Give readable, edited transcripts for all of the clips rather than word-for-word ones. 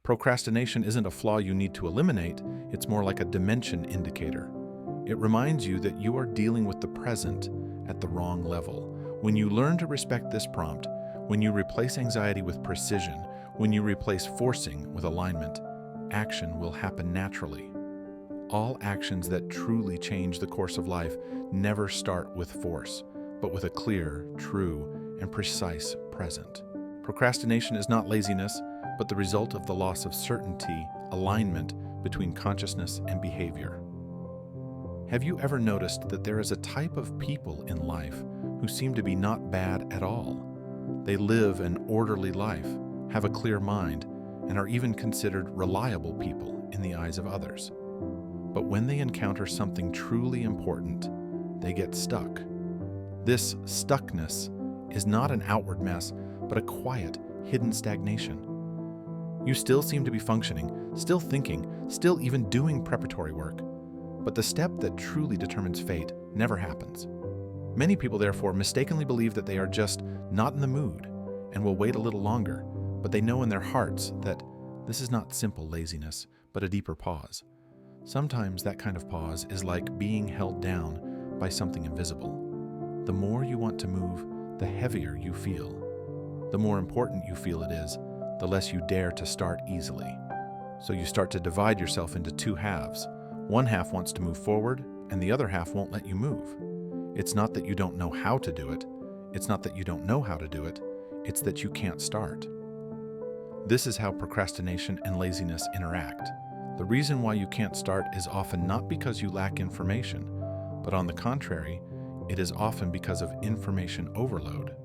Procrastination isn't a flaw you need to eliminate, it's more like a dimension indicator. It reminds you that you are dealing with the present at the wrong level. When you learn to respect this prompt, when you replace anxiety with precision, when you replace forcing with alignment, action will happen naturally. All actions that truly change the course of life never start with force, but with a clear, true, and precise present. Procrastination is not laziness, but the result of the loss of certainty, alignment between consciousness and behavior. Have you ever noticed that there is a type of people in life who seem to be not bad at all? They live an orderly life, have a clear mind, and are even considered reliable people in the eyes of others. But when they encounter something truly important, they get stuck. This stuckness is not an outward mess, but a quiet, hidden stagnation. You still seem to be functioning, still thinking, still even doing preparatory work, but the step that truly determines fate never happens. Many people, therefore, mistakenly believe that they are just not in the mood and will wait a little longer, but they know in their hearts that this is not simple laziness, but a deeper pause. Sometimes that kind of pause is like being held down by something invisible. The more you want to move, the heavier you feel. The more important you feel it is, the less you dare to start easily. So you start to divide yourself into two halves. One half wants to move forward, and the other half won't let you move. It's not that you don't know how to do it. It's not that you don't know how to do it. It's that you can't start. This is how procrastination and laziness interact. The reason why you can't start is often not because you lack information, but on the contrary, it is often because of information overload.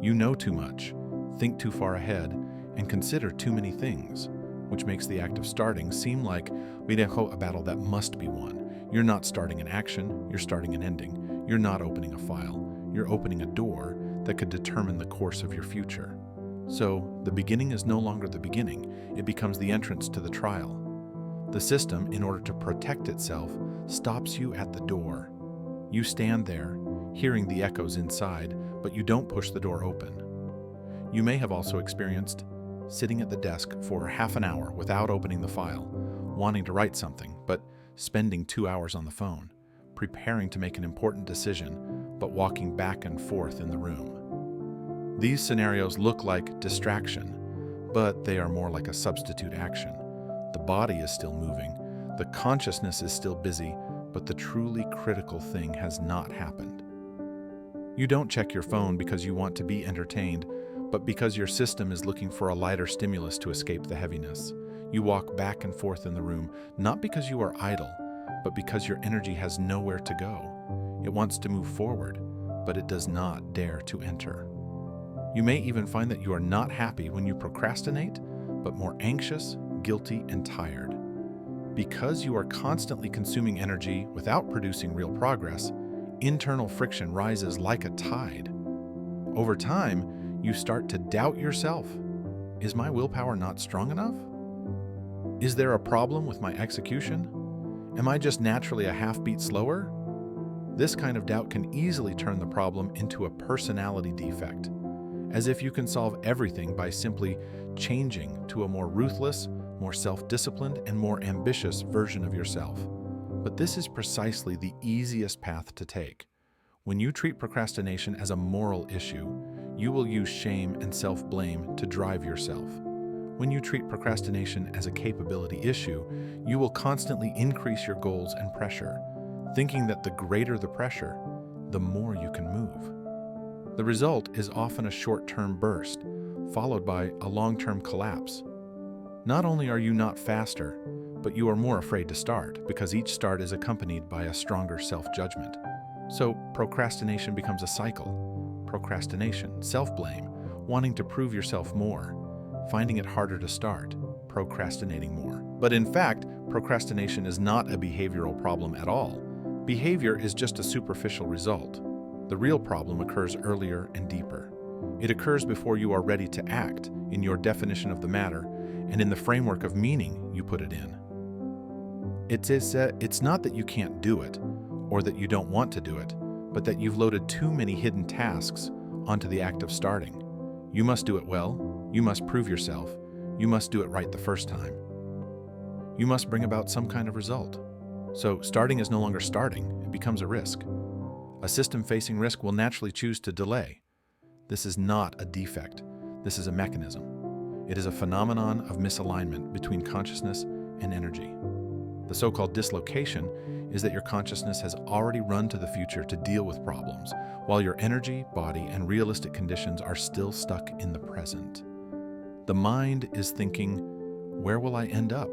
You know too much, think too far ahead, and consider too many things, which makes the act of starting seem like a battle that must be won. You're not starting an action, you're starting an ending. You're not opening a file, you're opening a door that could determine the course of your future. So, the beginning is no longer the beginning, it becomes the entrance to the trial. The system, in order to protect itself, stops you at the door. You stand there, hearing the echoes inside, but you don't push the door open. You may have also experienced sitting at the desk for half an hour without opening the file, wanting to write something, but spending 2 hours on the phone, preparing to make an important decision, but walking back and forth in the room. These scenarios look like distraction, but they are more like a substitute action. The body is still moving, the consciousness is still busy, but the truly critical thing has not happened. You don't check your phone because you want to be entertained, but because your system is looking for a lighter stimulus to escape the heaviness. You walk back and forth in the room, not because you are idle, but because your energy has nowhere to go. It wants to move forward, but it does not dare to enter. You may even find that you are not happy when you procrastinate, but more anxious, guilty, and tired. Because you are constantly consuming energy without producing real progress, internal friction rises like a tide. Over time, you start to doubt yourself. Is my willpower not strong enough? Is there a problem with my execution? Am I just naturally a half-beat slower? This kind of doubt can easily turn the problem into a personality defect, as if you can solve everything by simply changing to a more ruthless, more self-disciplined, and more ambitious version of yourself. But this is precisely the easiest path to take. When you treat procrastination as a moral issue, you will use shame and self-blame to drive yourself. When you treat procrastination as a capability issue, you will constantly increase your goals and pressure, thinking that the greater the pressure, the more you can move. The result is often a short-term burst, followed by a long-term collapse. Not only are you not faster, but you are more afraid to start because each start is accompanied by a stronger self-judgment. So procrastination becomes a cycle. Procrastination, self-blame, wanting to prove yourself more, finding it harder to start, procrastinating more. But in fact, procrastination is not a behavioral problem at all. Behavior is just a superficial result. The real problem occurs earlier and deeper. It occurs before you are ready to act in your definition of the matter and in the framework of meaning you put it in. It's not that you can't do it or that you don't want to do it, but that you've loaded too many hidden tasks onto the act of starting. You must do it well, you must prove yourself, You must do it right the first time. You must bring about some kind of result. So starting is no longer starting, it becomes a risk. A system facing risk will naturally choose to delay. This is not a defect, this is a mechanism. It is a phenomenon of misalignment between consciousness and energy. The so-called dislocation is that your consciousness has already run to the future to deal with problems, while your energy, body, and realistic conditions are still stuck in the present. The mind is thinking, where will I end up?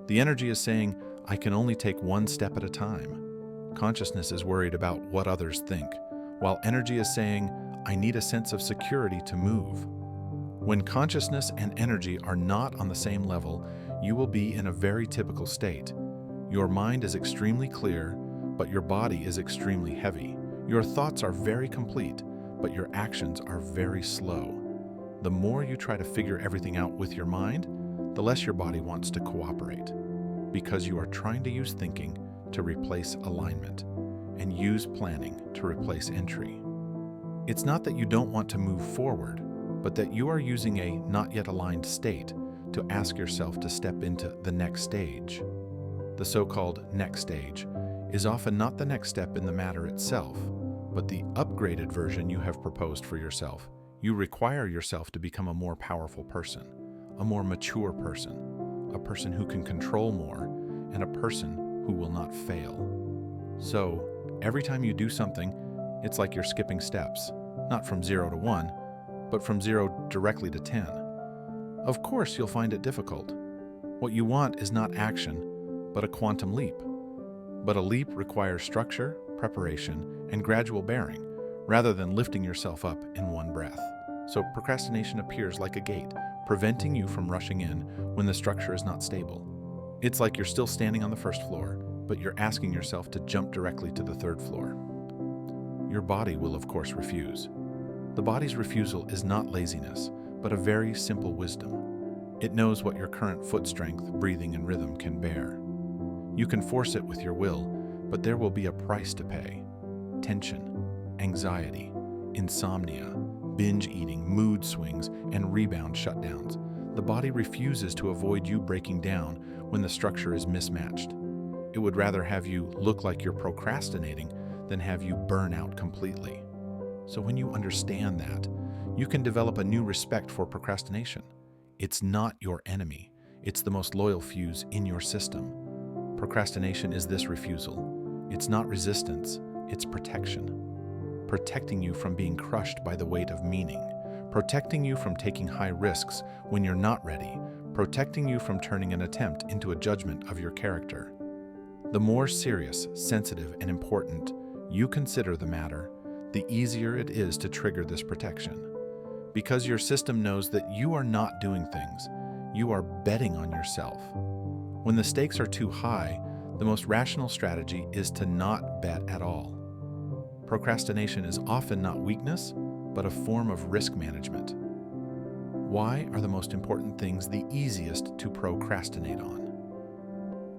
The energy is saying, I can only take one step at a time. Consciousness is worried about what others think, while energy is saying, I need a sense of security to move. When consciousness and energy are not on the same level, you will be in a very typical state. Your mind is extremely clear, but your body is extremely heavy. Your thoughts are very complete, but your actions are very slow. The more you try to figure everything out with your mind, the less your body wants to cooperate, because you are trying to use thinking to replace alignment and use planning to replace entry. It's not that you don't want to move forward, but that you are using a not yet aligned state to ask yourself to step into the next stage. The so-called next stage is often not the next step in the matter itself, but the upgraded version you have proposed for yourself. You require yourself to become a more powerful person, a more mature person, a person who can control more, and a person who will not fail. So, every time you do something, it's like you're skipping steps, not from 0 to 1, but from 0 directly to 10. Of course, you'll find it difficult. What you want is not action, but a quantum leap. But a leap requires structure, preparation, and gradual bearing, rather than lifting yourself up in one breath. So procrastination appears like a gate, preventing you from rushing in when the structure is not stable. It's like you're still standing on the first floor, but you're asking yourself to jump directly to the third floor. Your body will, of course, refuse. The body's refusal is not laziness, but a very simple wisdom. It knows what your current foot strength, breathing, and rhythm can bear. You can force it with your will, but there will be a price to pay. Tension, anxiety, insomnia, binge eating, mood swings, and rebound shutdowns. The body refuses to avoid you breaking down when the structure is mismatched. It would rather have you look like you're procrastinating than have you burn out completely. So when you understand that, you can develop a new respect for procrastination. It's not your enemy. It's the most loyal fuse in your system. Procrastination is this refusal. It's not resistance, it's protection. Protecting you from being crushed by the weight of meaning. Protecting you from taking high risks when you're not ready. Protecting you from turning an attempt into a judgment of your character. The more serious, sensitive, and important you consider the matter, the easier it is to trigger this protection. Because your system knows that you are not doing things, you are betting on yourself. When the stakes are too high, the most rational strategy is to not bet at all. Procrastination is often not weakness, but a form of risk management. Why are the most important things the easiest to procrastinate on?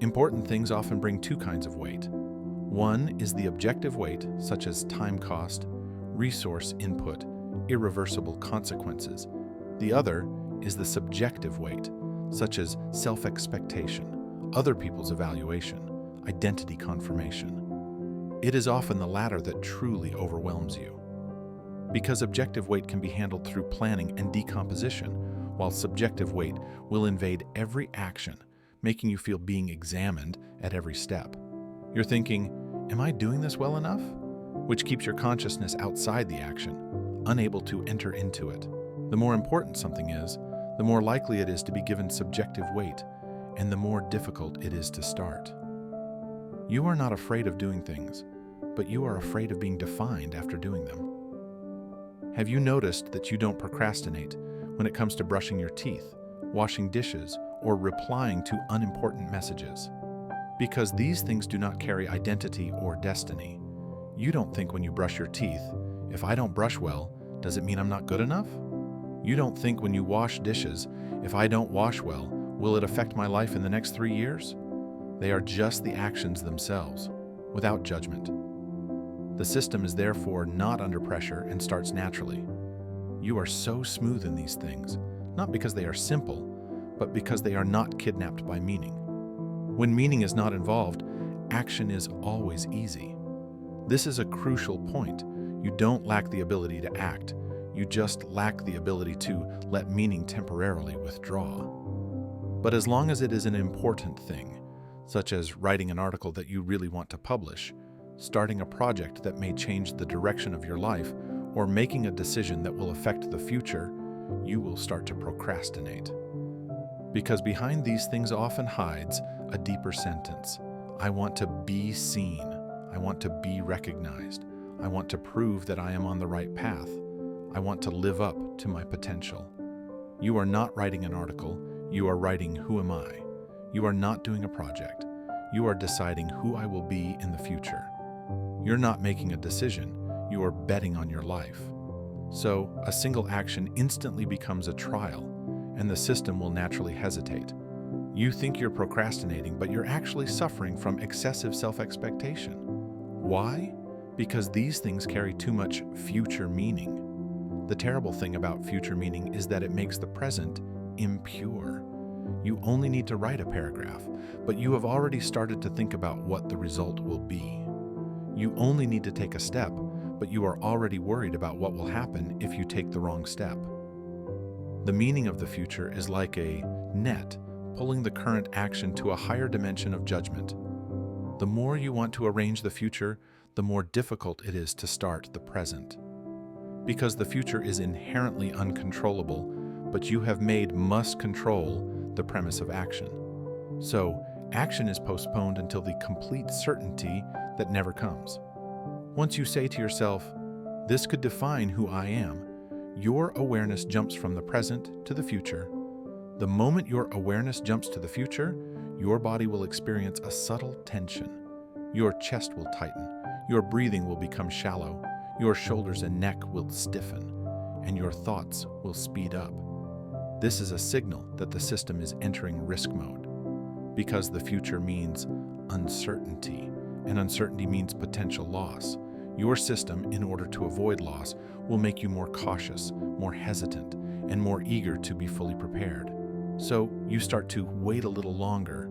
Important things often bring two kinds of weight. One is the objective weight, such as time cost, resource input, irreversible consequences. The other is the subjective weight, such as self-expectation, other people's evaluation, identity confirmation. It is often the latter that truly overwhelms you. Because objective weight can be handled through planning and decomposition, while subjective weight will invade every action, making you feel being examined at every step. You're thinking, am I doing this well enough? Which keeps your consciousness outside the action, unable to enter into it. The more important something is, the more likely it is to be given subjective weight, and the more difficult it is to start. You are not afraid of doing things, but you are afraid of being defined after doing them. Have you noticed that you don't procrastinate when it comes to brushing your teeth, washing dishes, or replying to unimportant messages? Because these things do not carry identity or destiny. You don't think when you brush your teeth, if I don't brush well, does it mean I'm not good enough? You don't think when you wash dishes, if I don't wash well, will it affect my life in the next 3 years? They are just the actions themselves, without judgment. The system is therefore not under pressure and starts naturally. You are so smooth in these things, not because they are simple, but because they are not kidnapped by meaning. When meaning is not involved, action is always easy. This is a crucial point. You don't lack the ability to act. You just lack the ability to let meaning temporarily withdraw. But as long as it is an important thing, such as writing an article that you really want to publish, starting a project that may change the direction of your life, or making a decision that will affect the future, you will start to procrastinate. Because behind these things often hides a deeper sentence. I want to be seen. I want to be recognized. I want to prove that I am on the right path. I want to live up to my potential. You are not writing an article. You are writing who am I. You are not doing a project. You are deciding who I will be in the future. You're not making a decision. You are betting on your life. So, a single action instantly becomes a trial, and the system will naturally hesitate. You think you're procrastinating, but you're actually suffering from excessive self-expectation. Why? Because these things carry too much future meaning. The terrible thing about future meaning is that it makes the present impure. You only need to write a paragraph, but you have already started to think about what the result will be. You only need to take a step, but you are already worried about what will happen if you take the wrong step. The meaning of the future is like a net pulling the current action to a higher dimension of judgment. The more you want to arrange the future, the more difficult it is to start the present. Because the future is inherently uncontrollable, but you have made must control the premise of action. So, action is postponed until the complete certainty that never comes. Once you say to yourself, this could define who I am, your awareness jumps from the present to the future. The moment your awareness jumps to the future, your body will experience a subtle tension. Your chest will tighten, your breathing will become shallow, your shoulders and neck will stiffen, and your thoughts will speed up. This is a signal that the system is entering risk mode, because the future means uncertainty, and uncertainty means potential loss. Your system, in order to avoid loss, will make you more cautious, more hesitant, and more eager to be fully prepared. So you start to wait a little longer,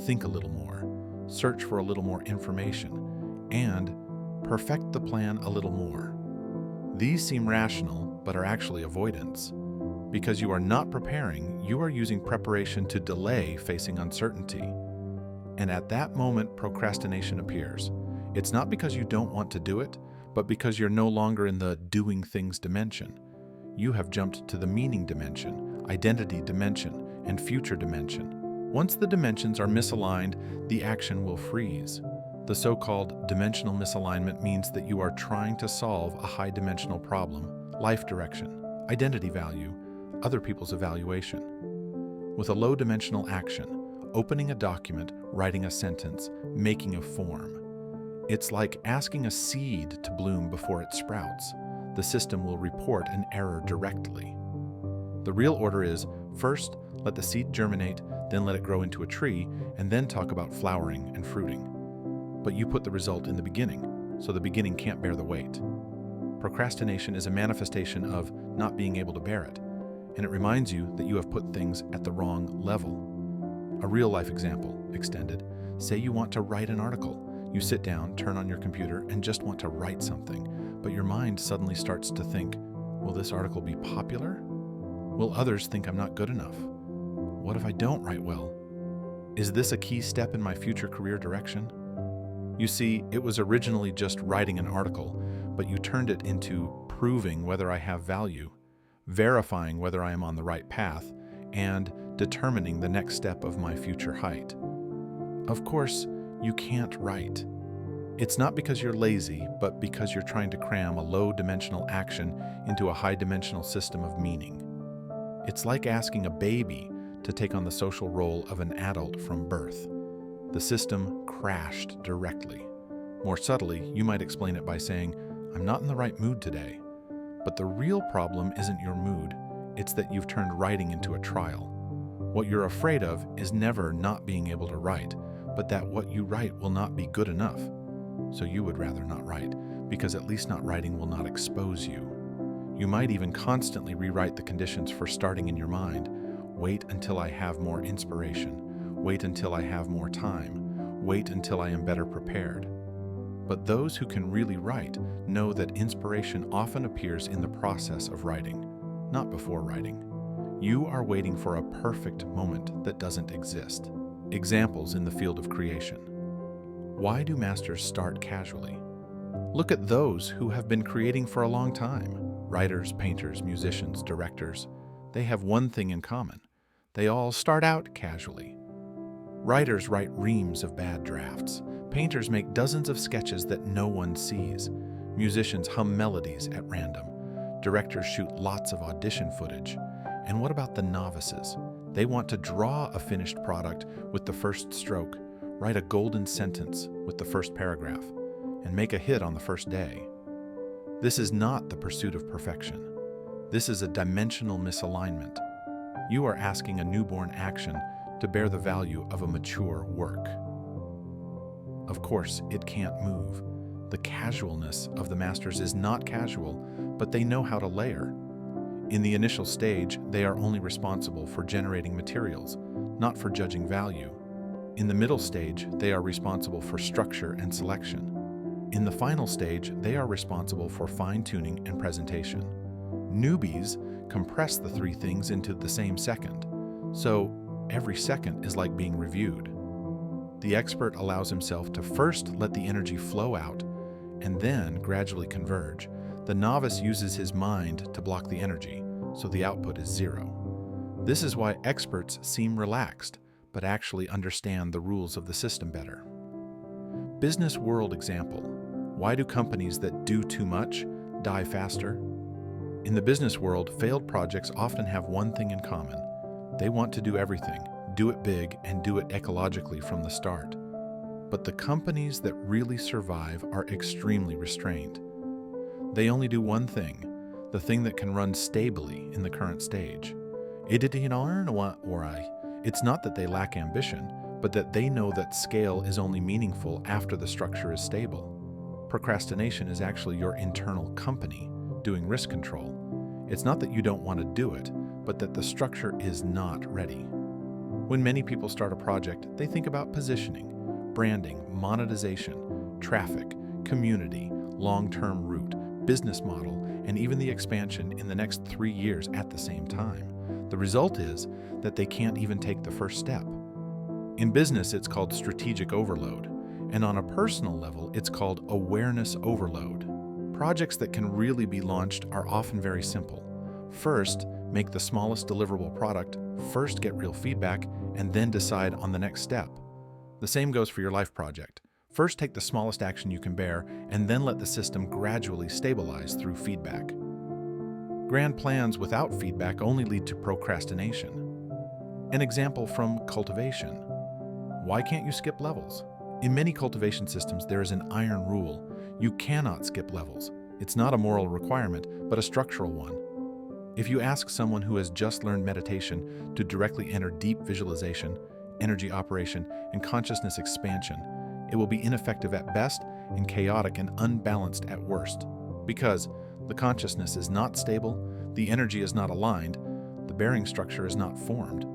think a little more, search for a little more information, and perfect the plan a little more. These seem rational, but are actually avoidance. Because you are not preparing, you are using preparation to delay facing uncertainty. And at that moment, procrastination appears. It's not because you don't want to do it, but because you're no longer in the doing things dimension. You have jumped to the meaning dimension, identity dimension, and future dimension. Once the dimensions are misaligned, the action will freeze. The so-called dimensional misalignment means that you are trying to solve a high-dimensional problem, life direction, identity value, other people's evaluation. With a low-dimensional action, opening a document, writing a sentence, making a form. It's like asking a seed to bloom before it sprouts. The system will report an error directly. The real order is, first, let the seed germinate, then let it grow into a tree, and then talk about flowering and fruiting. But you put the result in the beginning, so the beginning can't bear the weight. Procrastination is a manifestation of not being able to bear it, and it reminds you that you have put things at the wrong level. A real-life example, extended. Say you want to write an article. You sit down, turn on your computer, and just want to write something, but your mind suddenly starts to think, will this article be popular? Will others think I'm not good enough? What if I don't write well? Is this a key step in my future career direction? You see, it was originally just writing an article, but you turned it into proving whether I have value, verifying whether I am on the right path, and determining the next step of my future height. Of course, you can't write. It's not because you're lazy, but because you're trying to cram a low-dimensional action into a high-dimensional system of meaning. It's like asking a baby to take on the social role of an adult from birth. The system crashed directly. More subtly, you might explain it by saying, I'm not in the right mood today. But the real problem isn't your mood, it's that you've turned writing into a trial. What you're afraid of is never not being able to write, but that what you write will not be good enough. So you would rather not write, because at least not writing will not expose you. You might even constantly rewrite the conditions for starting in your mind, Wait until I have more inspiration. Wait until I have more time. Wait until I am better prepared. But those who can really write know that inspiration often appears in the process of writing, not before writing. You are waiting for a perfect moment that doesn't exist. Examples in the field of creation. Why do masters start casually? Look at those who have been creating for a long time. Writers, painters, musicians, directors. They have one thing in common. They all start out casually. Writers write reams of bad drafts. Painters make dozens of sketches that no one sees. Musicians hum melodies at random. Directors shoot lots of audition footage. And what about the novices? They want to draw a finished product with the first stroke, write a golden sentence with the first paragraph, and make a hit on the first day. This is not the pursuit of perfection. This is a dimensional misalignment. You are asking a newborn action to bear the value of a mature work. Of course, it can't move. The casualness of the masters is not casual, but they know how to layer. In the initial stage, they are only responsible for generating materials, not for judging value. In the middle stage, they are responsible for structure and selection. In the final stage, they are responsible for fine-tuning and presentation. Newbies compress the three things into the same second, so every second is like being reviewed. The expert allows himself to first let the energy flow out and then gradually converge. The novice uses his mind to block the energy, so the output is zero. This is why experts seem relaxed, but actually understand the rules of the system better. Business world example. Why do companies that do too much die faster? In the business world, failed projects often have one thing in common. They want to do everything, do it big, and do it ecologically from the start. But the companies that really survive are extremely restrained. They only do one thing, the thing that can run stably in the current stage. It's not that they lack ambition, but that they know that scale is only meaningful after the structure is stable. Procrastination is actually your internal company doing risk control. It's not that you don't want to do it, but that the structure is not ready. When many people start a project, they think about positioning, branding, monetization, traffic, community, long-term route, business model, and even the expansion in the next 3 years at the same time. The result is that they can't even take the first step. In business, it's called strategic overload, and on a personal level, it's called awareness overload. Projects that can really be launched are often very simple. First, make the smallest deliverable product, first get real feedback, and then decide on the next step. The same goes for your life project. First take the smallest action you can bear, and then let the system gradually stabilize through feedback. Grand plans without feedback only lead to procrastination. An example from cultivation. Why can't you skip levels? In many cultivation systems, there is an iron rule. You cannot skip levels. It's not a moral requirement, but a structural one. If you ask someone who has just learned meditation to directly enter deep visualization, energy operation, and consciousness expansion, it will be ineffective at best and chaotic and unbalanced at worst. Because the consciousness is not stable, the energy is not aligned, the bearing structure is not formed.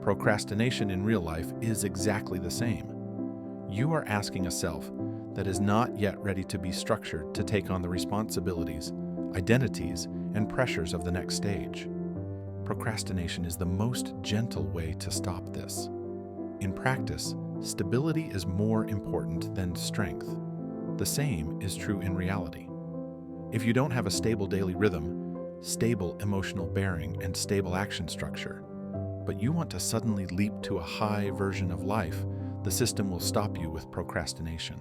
Procrastination in real life is exactly the same. You are asking a self that is not yet ready to be structured to take on the responsibilities, identities, and pressures of the next stage. Procrastination is the most gentle way to stop this. In practice, stability is more important than strength. The same is true in reality. If you don't have a stable daily rhythm, stable emotional bearing, and stable action structure, but you want to suddenly leap to a high version of life, the system will stop you with procrastination.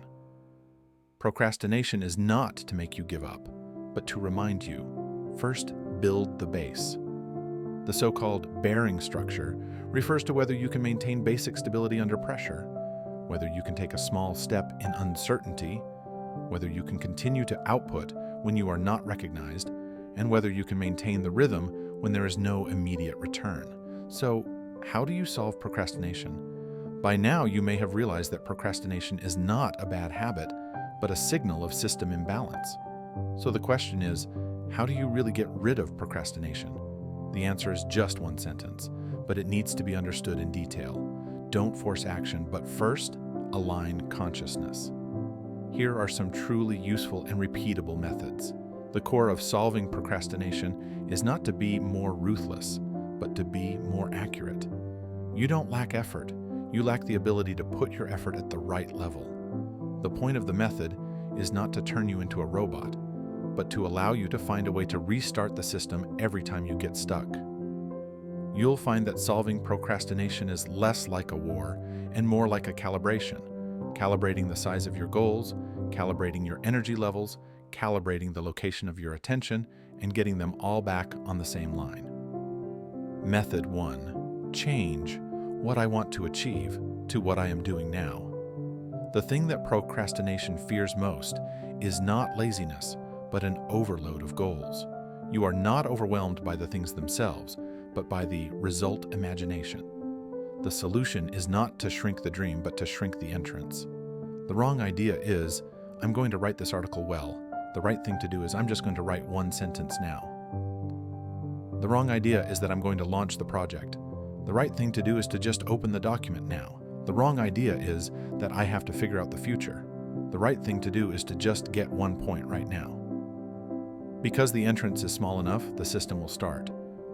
Procrastination is not to make you give up, but to remind you, first build the base. The so-called bearing structure refers to whether you can maintain basic stability under pressure, whether you can take a small step in uncertainty, whether you can continue to output when you are not recognized, and whether you can maintain the rhythm when there is no immediate return. So, how do you solve procrastination? By now, you may have realized that procrastination is not a bad habit, but a signal of system imbalance. So the question is, how do you really get rid of procrastination? The answer is just one sentence. but it needs to be understood in detail. Don't force action, but first, align consciousness. Here are some truly useful and repeatable methods. The core of solving procrastination is not to be more ruthless, but to be more accurate. You don't lack effort. You lack the ability to put your effort at the right level. The point of the method is not to turn you into a robot, but to allow you to find a way to restart the system every time you get stuck. You'll find that solving procrastination is less like a war and more like a calibration. Calibrating the size of your goals, calibrating your energy levels, calibrating the location of your attention, and getting them all back on the same line. Method 1. Change what I want to achieve to what I am doing now. The thing that procrastination fears most is not laziness, but an overload of goals. You are not overwhelmed by the things themselves, but by the result imagination. The solution is not to shrink the dream, but to shrink the entrance. The wrong idea is, I'm going to write this article well. The right thing to do is, I'm just going to write one sentence now. The wrong idea is that I'm going to launch the project. The right thing to do is to just open the document now. The wrong idea is that I have to figure out the future. The right thing to do is to just get one point right now. Because the entrance is small enough, the system will start.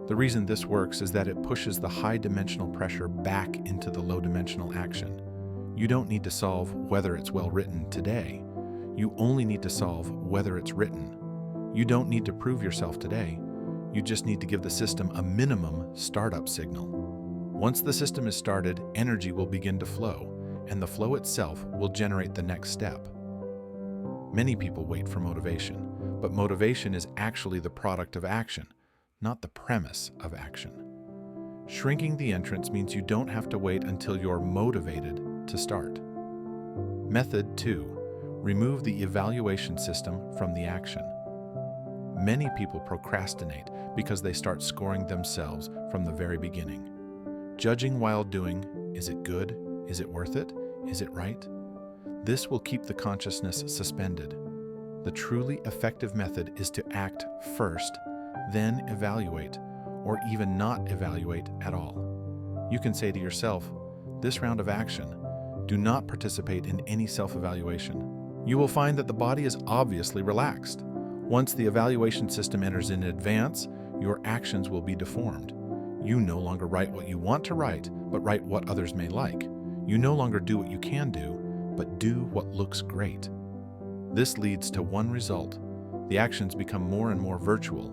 The reason this works is that it pushes the high-dimensional pressure back into the low-dimensional action. You don't need to solve whether it's well written today. You only need to solve whether it's written. You don't need to prove yourself today. You just need to give the system a minimum startup signal. Once the system is started, energy will begin to flow, and the flow itself will generate the next step. Many people wait for motivation, but motivation is actually the product of action, not the premise of action. Shrinking the entrance means you don't have to wait until you're motivated to start. Method 2. Remove the evaluation system from the action. Many people procrastinate because they start scoring themselves from the very beginning. Judging while doing, is it good? Is it worth it? Is it right? This will keep the consciousness suspended. The truly effective method is to act first, then evaluate, or even not evaluate at all. You can say to yourself, this round of action, do not participate in any self-evaluation. You will find that the body is obviously relaxed. Once the evaluation system enters in advance, your actions will be deformed. You no longer write what you want to write, but write what others may like. You no longer do what you can do, but do what looks great. This leads to one result. The actions become more and more virtual,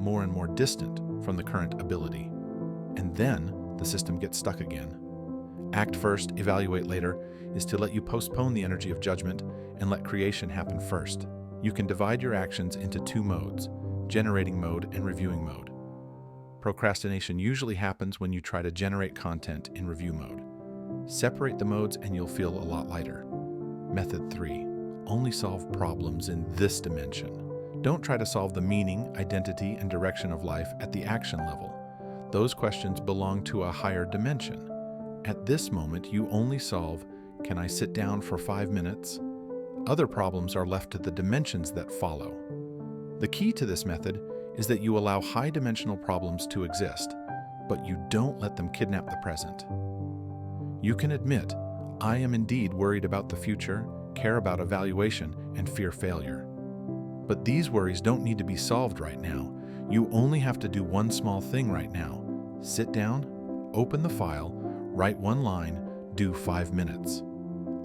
more and more distant from the current ability. And then the system gets stuck again. Act first, evaluate later is to let you postpone the energy of judgment and let creation happen first. You can divide your actions into two modes, generating mode and reviewing mode. Procrastination usually happens when you try to generate content in review mode. Separate the modes and you'll feel a lot lighter. Method 3. Only solve problems in this dimension. Don't try to solve the meaning, identity, and direction of life at the action level. Those questions belong to a higher dimension. At this moment, you only solve, can I sit down for 5 minutes? Other problems are left to the dimensions that follow. The key to this method is that you allow high-dimensional problems to exist, but you don't let them kidnap the present. You can admit, I am indeed worried about the future, care about evaluation, and fear failure. But these worries don't need to be solved right now. You only have to do one small thing right now. Sit down, open the file, write one line, do 5 minutes.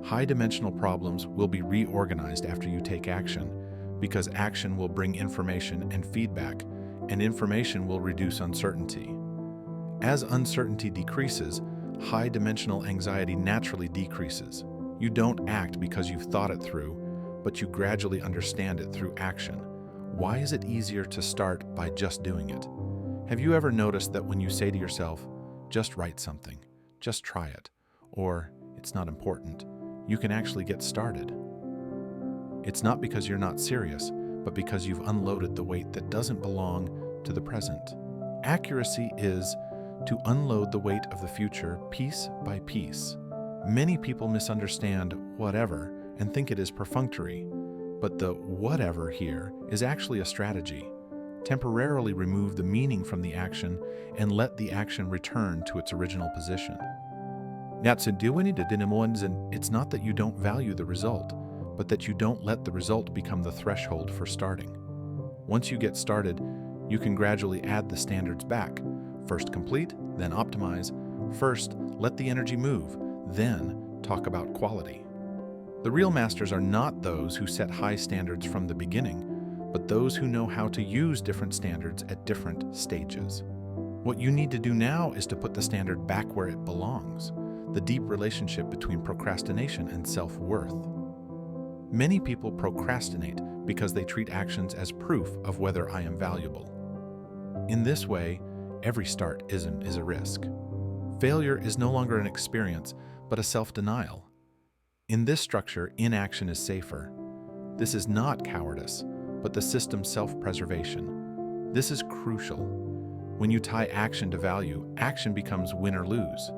High-dimensional problems will be reorganized after you take action, because action will bring information and feedback, and information will reduce uncertainty. As uncertainty decreases, high-dimensional anxiety naturally decreases. You don't act because you've thought it through, but you gradually understand it through action. Why is it easier to start by just doing it? Have you ever noticed that when you say to yourself, just write something, just try it, or it's not important, you can actually get started? It's not because you're not serious, but because you've unloaded the weight that doesn't belong to the present. Accuracy is to unload the weight of the future piece by piece. Many people misunderstand whatever and think it is perfunctory, but the whatever here is actually a strategy. Temporarily remove the meaning from the action and let the action return to its original position. It's not that you don't value the result, but that you don't let the result become the threshold for starting. Once you get started, you can gradually add the standards back. First complete, then optimize. First, let the energy move, then talk about quality. The real masters are not those who set high standards from the beginning, but those who know how to use different standards at different stages. What you need to do now is to put the standard back where it belongs, the deep relationship between procrastination and self-worth. Many people procrastinate because they treat actions as proof of whether I am valuable. In this way, every start is a risk. Failure is no longer an experience, but a self-denial. In this structure, inaction is safer. This is not cowardice, but the system's self-preservation. This is crucial. When you tie action to value, action becomes win or lose.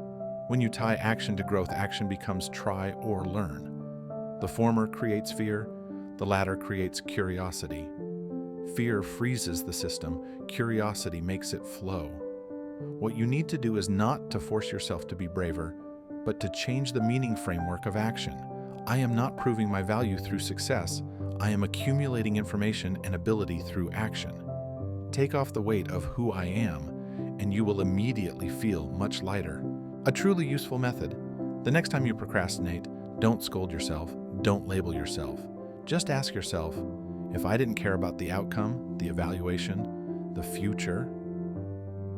When you tie action to growth, action becomes try or learn. The former creates fear, the latter creates curiosity. Fear freezes the system, curiosity makes it flow. What you need to do is not to force yourself to be braver, but to change the meaning framework of action. I am not proving my value through success. I am accumulating information and ability through action. Take off the weight of who I am, and you will immediately feel much lighter. A truly useful method. The next time you procrastinate, don't scold yourself, don't label yourself. Just ask yourself, if I didn't care about the outcome, the evaluation, the future,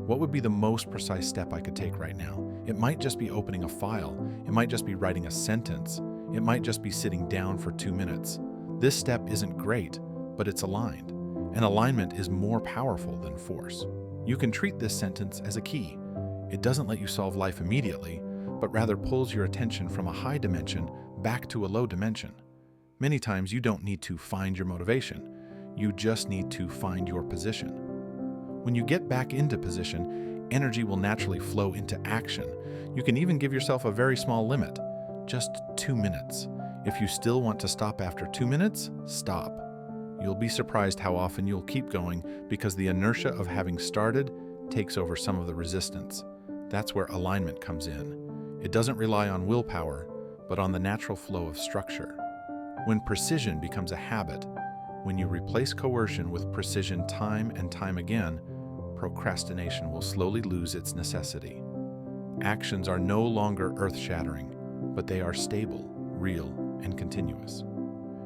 what would be the most precise step I could take right now? It might just be opening a file. It might just be writing a sentence. It might just be sitting down for 2 minutes. This step isn't great, but it's aligned. And alignment is more powerful than force. You can treat this sentence as a key. It doesn't let you solve life immediately, but rather pulls your attention from a high dimension back to a low dimension. Many times you don't need to find your motivation. You just need to find your position. When you get back into position, energy will naturally flow into action. You can even give yourself a very small limit, just 2 minutes. If you still want to stop after 2 minutes, stop. You'll be surprised how often you'll keep going because the inertia of having started takes over some of the resistance. That's where alignment comes in. It doesn't rely on willpower, but on the natural flow of structure. When precision becomes a habit, when you replace coercion with precision time and time again, procrastination will slowly lose its necessity. Actions are no longer earth-shattering, but they are stable, real, and continuous.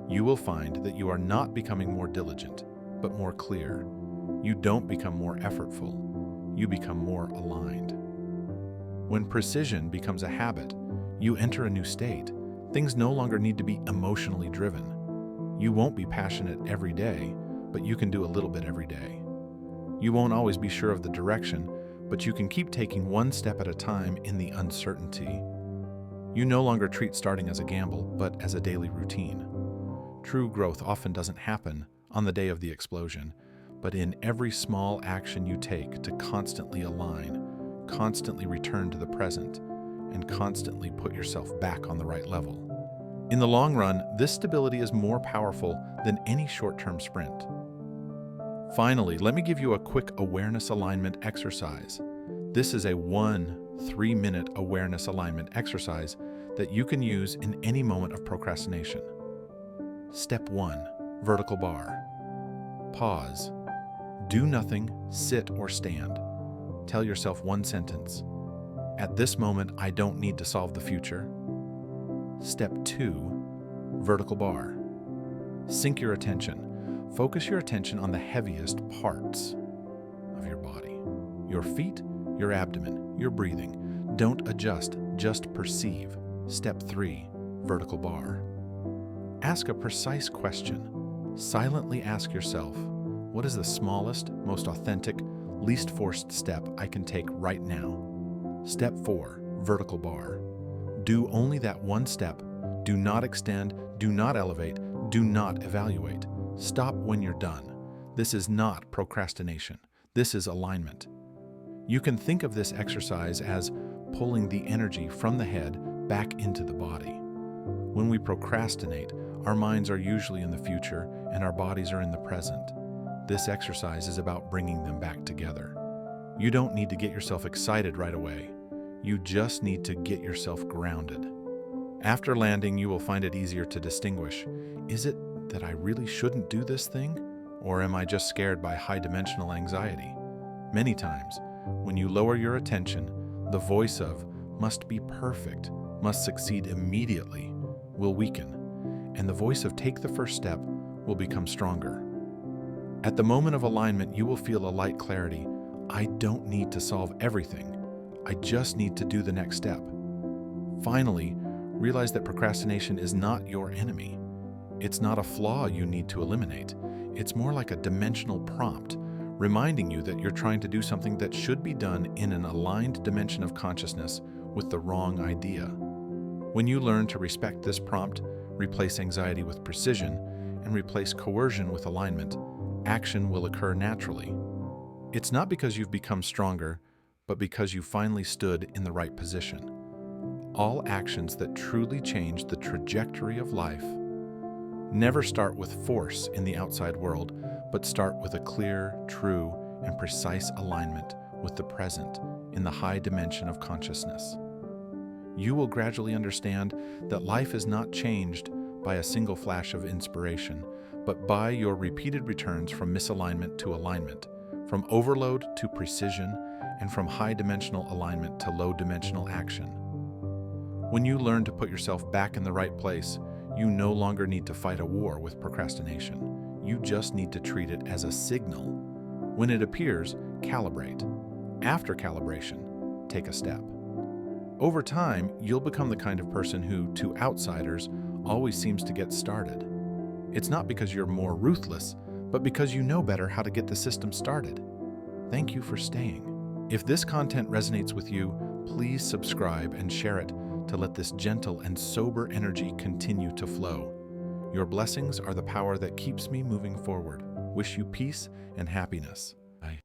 You will find that you are not becoming more diligent, but more clear. You don't become more effortful, you become more aligned. When precision becomes a habit, you enter a new state. Things no longer need to be emotionally driven. You won't be passionate every day, but you can do a little bit every day. You won't always be sure of the direction, but you can keep taking one step at a time in the uncertainty. You no longer treat starting as a gamble, but as a daily routine. True growth often doesn't happen on the day of the explosion, but in every small action you take to constantly align, constantly return to the present, and constantly put yourself back on the right level. In the long run, this stability is more powerful than any short-term sprint. Finally, let me give you a quick awareness alignment exercise. This is a 3-minute awareness alignment exercise that you can use in any moment of procrastination. Step 1, vertical bar. Pause. Do nothing, sit or stand. Tell yourself one sentence. At this moment, I don't need to solve the future. Step 2, vertical bar. Sync your attention. Focus your attention on the heaviest parts of your body. Your feet, your abdomen, your breathing. Don't adjust, just perceive. Step 3, vertical bar. Ask a precise question. Silently ask yourself, what is the smallest, most authentic, least forced step I can take right now? Step 4, vertical bar. Do only that one step. Do not extend, do not elevate, do not evaluate. Stop when you're done. This is not procrastination. This is alignment. You can think of this exercise as pulling the energy from the head back into the body. When we procrastinate, our minds are usually in the future and our bodies are in the present. This exercise is about bringing them back together. You don't need to get yourself excited right away. You just need to get yourself grounded. After landing, you will find it easier to distinguish, is it that I really shouldn't do this thing? Or am I just scared by high-dimensional anxiety? Many times, when you lower your attention, the voice of must be perfect, must succeed immediately, will weaken, and the voice of take the first step will become stronger. At the moment of alignment, you will feel a light clarity. I don't need to solve everything. I just need to do the next step. Finally, realize that procrastination is not your enemy. It's not a flaw you need to eliminate. It's more like a dimensional prompt, reminding you that you're trying to do something that should be done in an aligned dimension of consciousness with the wrong idea. When you learn to respect this prompt, replace anxiety with precision, and replace coercion with alignment, action will occur naturally. It's not because you've become stronger, but because you finally stood in the right position. All actions that truly change the trajectory of life never start with force in the outside world, but start with a clear, true, and precise alignment with the present in the high dimension of consciousness. You will gradually understand that life is not changed by a single flash of inspiration, but by your repeated returns from misalignment to alignment, from overload to precision, and from high-dimensional alignment to low-dimensional action. When you learn to put yourself back in the right place, you no longer need to fight a war with procrastination. You just need to treat it as a signal. When it appears, calibrate. After calibration, take a step. Over time, you'll become the kind of person who, to outsiders, always seems to get started. It's not because you're more ruthless, but because you know better how to get the system started. Thank you for staying. If this content resonates with you, please subscribe and share it to let this gentle and sober energy continue to flow. Your blessings are the power that keeps me moving forward. Wish you peace and happiness.